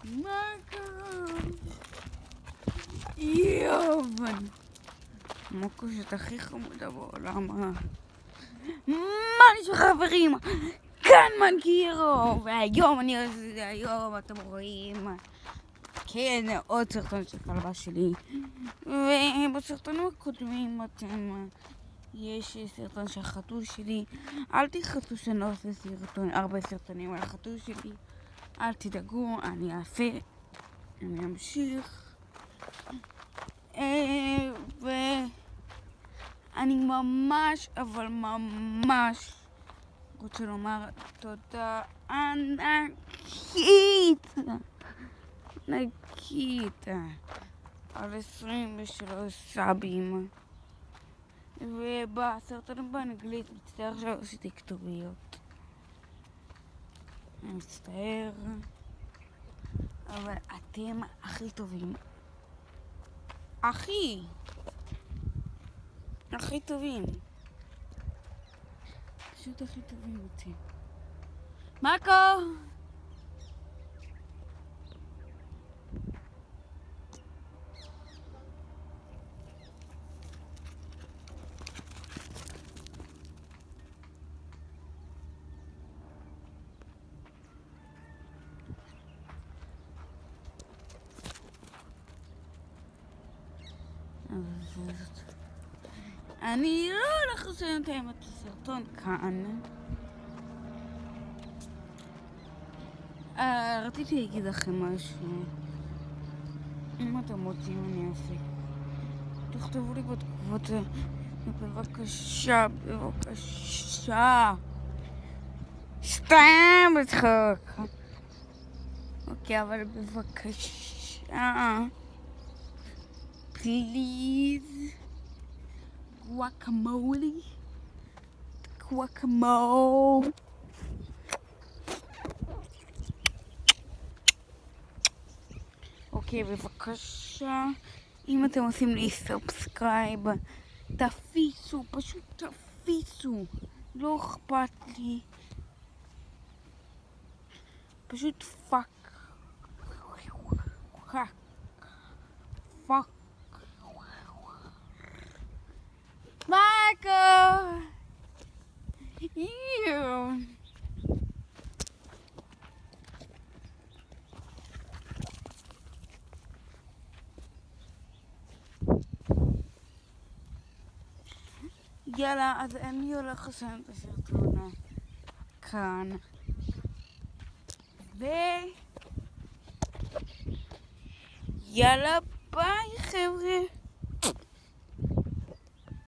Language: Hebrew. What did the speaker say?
מה קרה? יובן. המוקושת הכי חמודה בעולם. מה נשמע חברים? כאן מנקירו! והיום אתם רואים כן, עוד סרטון של כלבה שלי. ובסרטונים הקודמים יש סרטון של חתול שלי. אל תחכו שאני לא עושה הרבה סרטונים על החתול שלי. אל תדאגו, אני אעשה, אני אמשיך. ואני ממש, אבל ממש רוצה לומר תודה ענקית על 23 סאבים. ובסרטונים באנגלית מצטער שלא עשיתי כתוביות, אני מצטער, אבל אתם הכי טובים, הכי טובים, פשוט הכי טובים אותי. מאקו! אני לא הולך לסיים את הסרטון כאן. רציתי להגיד לכם משהו. אם אתם רוצים אני אעשה, תכתבו לי בתגובות, בבקשה, סתם בצחוק. אוקיי, אבל בבקשה, פליז, גואקמולי. אוקיי, בבקשה, אם אתם עושים לי סאבסקרייב, תפיסו, פשוט תפיסו, לא אכפת לי, פשוט פאק. מאקו! יאללה, אז אני הולך לסיים את הסרטון כאן. יאללה, ביי חבר'ה.